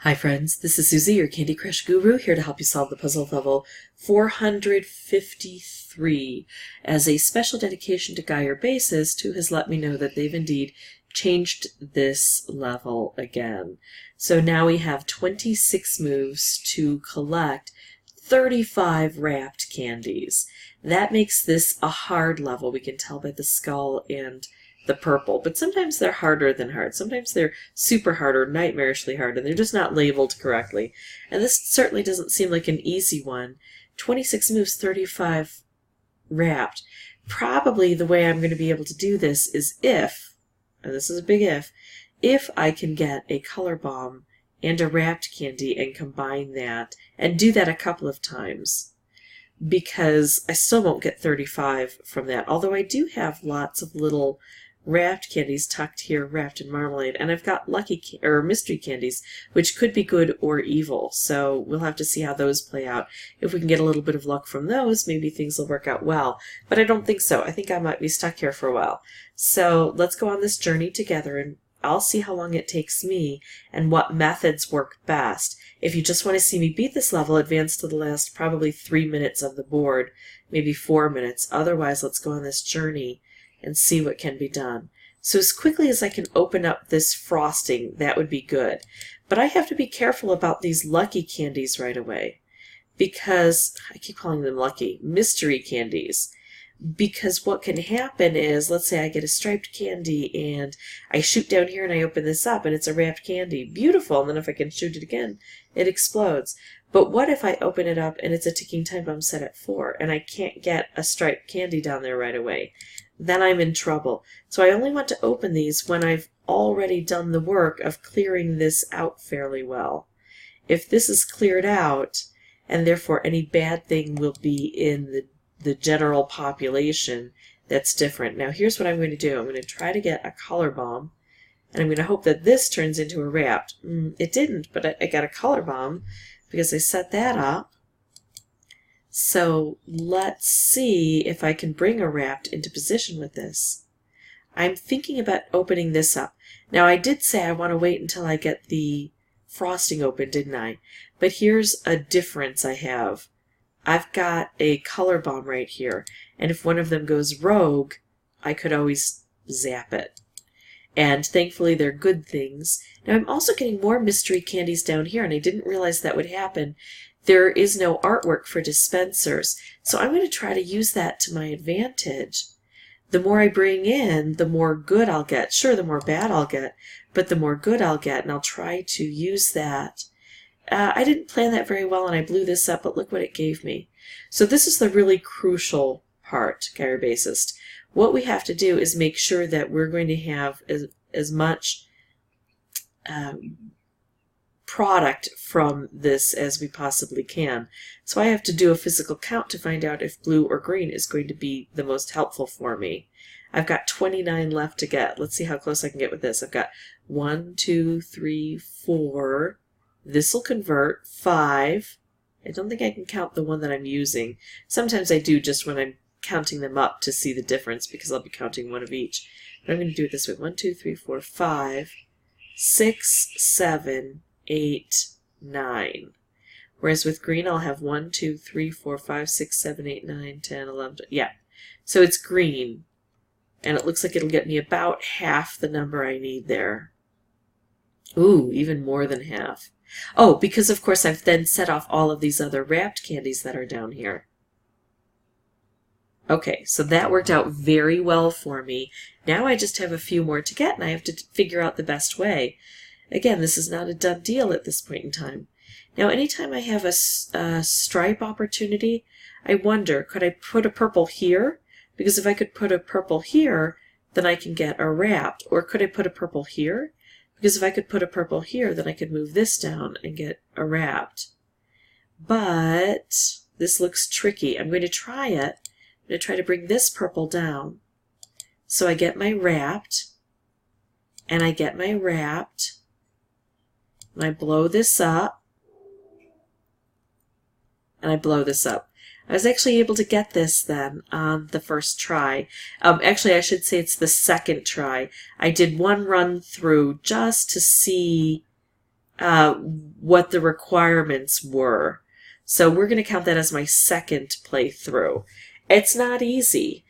Hi friends, this is Susie, your Candy Crush guru, here to help you solve the puzzle level 453 as a special dedication to Guy, your bassist, who has let me know that they've indeed changed this level again. So now we have 26 moves to collect 35 wrapped candies. That makes this a hard level. We can tell by the skull and the purple, but sometimes they're harder than hard. Sometimes they're super hard or nightmarishly hard, and they're just not labeled correctly. And this certainly doesn't seem like an easy one. 26 moves, 35 wrapped. Probably the way I'm going to be able to do this is if, and this is a big if I can get a color bomb and a wrapped candy and combine that, and do that a couple of times. Because I still won't get 35 from that, although I do have lots of little wrapped candies tucked here, wrapped in marmalade, and I've got mystery candies, which could be good or evil. So we'll have to see how those play out. If we can get a little bit of luck from those, maybe things will work out well. But I don't think so. I think I might be stuck here for a while. So let's go on this journey together, and I'll see how long it takes me and what methods work best. If you just want to see me beat this level, advance to the last probably 3 minutes of the board, maybe 4 minutes. Otherwise, let's go on this journey and see what can be done. So as quickly as I can open up this frosting, that would be good. But I have to be careful about these lucky candies right away, because I keep calling them lucky, mystery candies. Because what can happen is, let's say I get a striped candy and I shoot down here and I open this up and it's a wrapped candy. Beautiful. And then if I can shoot it again, it explodes. But what if I open it up and it's a ticking time bomb set at 4 and I can't get a striped candy down there right away? Then I'm in trouble. So I only want to open these when I've already done the work of clearing this out fairly well. If this is cleared out, and therefore any bad thing will be in the general population, that's different. Now here's what I'm going to do. I'm going to try to get a color bomb, and I'm going to hope that this turns into a wrapped. It didn't, but I got a color bomb because I set that up. So let's see if I can bring a wrapped into position with this. I'm thinking about opening this up. Now I did say I want to wait until I get the frosting open, didn't I? But here's a difference I have. I've got a color bomb right here, and if one of them goes rogue, I could always zap it. And thankfully they're good things. Now I'm also getting more mystery candies down here, and I didn't realize that would happen. There is no artwork for dispensers, so I'm going to try to use that to my advantage. The more I bring in, the more good I'll get. Sure, the more bad I'll get, but the more good I'll get, and I'll try to use that. I didn't plan that very well, and I blew this up, but look what it gave me. So this is the really crucial part, Guy, your bassist. What we have to do is make sure that we're going to have as much product from this as we possibly can. So I have to do a physical count to find out if blue or green is going to be the most helpful for me. I've got 29 left to get. Let's see how close I can get with this. I've got 1, 2, 3, 4. This will convert 5. I don't think I can count the one that I'm using. Sometimes I do just when I'm counting them up to see the difference, because I'll be counting one of each. But I'm going to do it this way. 1, 2, 3, 4, 5, 6, 7, 8, 9. Whereas with green I'll have 1, 2, 3, 4, 5, 6, 7, 8, 9, 10, 11. Yeah. So it's green. And it looks like it'll get me about half the number I need there. Ooh, even more than half. Oh, because of course I've then set off all of these other wrapped candies that are down here. Okay, so that worked out very well for me. Now I just have a few more to get, and I have to figure out the best way. Again, this is not a done deal at this point in time. Now, anytime I have a stripe opportunity, I wonder, could I put a purple here? Because if I could put a purple here, then I can get a wrapped. Or could I put a purple here? Because if I could put a purple here, then I could move this down and get a wrapped. But this looks tricky. I'm going to try it. I'm going to try to bring this purple down. So I get my wrapped, and I get my wrapped, and I blow this up, and I blow this up. I was actually able to get this then on the first try. Actually, I should say it's the second try. I did one run through just to see what the requirements were. So we're going to count that as my second playthrough. It's not easy.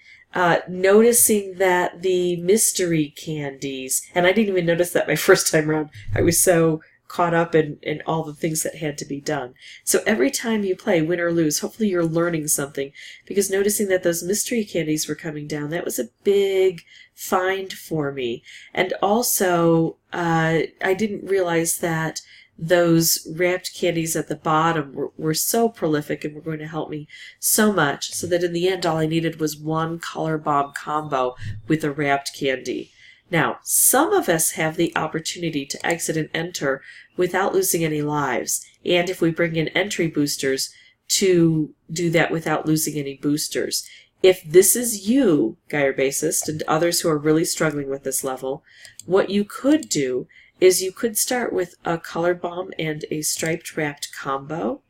Noticing that the mystery candies, and I didn't even notice that my first time around, I was so caught up in all the things that had to be done. So every time you play, win or lose, hopefully you're learning something, because noticing that those mystery candies were coming down, that was a big find for me. And also, I didn't realize that those wrapped candies at the bottom were so prolific and were going to help me so much, so that in the end all I needed was one color bomb combo with a wrapped candy. Now, some of us have the opportunity to exit and enter without losing any lives, and if we bring in entry boosters, to do that without losing any boosters. If this is you, Gaia Basist, and others who are really struggling with this level, what you could do is you could start with a color bomb and a striped wrapped combo,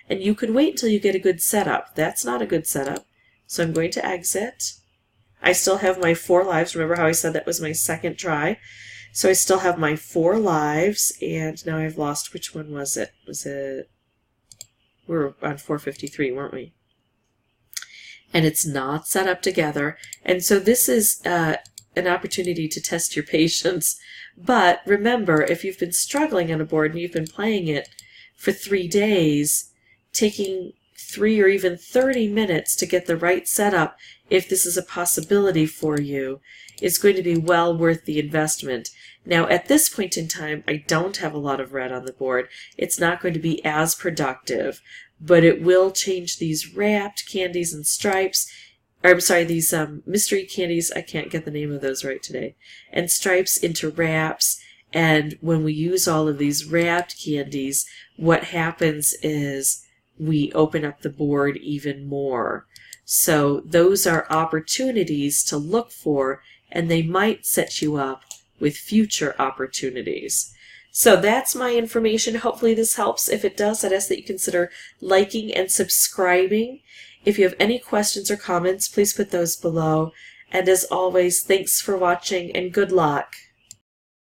and you could wait until you get a good setup. That's not a good setup, so I'm going to exit. I still have my 4 lives. Remember how I said that was my second try? So I still have my 4 lives, and now I've lost, which one was it? We were on 453, weren't we? And it's not set up together, and so this is an opportunity to test your patience. But remember, if you've been struggling on a board and you've been playing it for 3 days, taking 3 or even 30 minutes to get the right setup, if this is a possibility for you, is going to be well worth the investment. Now, at this point in time, I don't have a lot of red on the board. It's not going to be as productive, but it will change these wrapped candies and stripes, or I'm sorry, these mystery candies, I can't get the name of those right today, and stripes into wraps. And when we use all of these wrapped candies, what happens is we open up the board even more. So those are opportunities to look for, and they might set you up with future opportunities. So that's my information. Hopefully this helps. If it does, I'd ask that you consider liking and subscribing. If you have any questions or comments, please put those below. And as always, thanks for watching and good luck.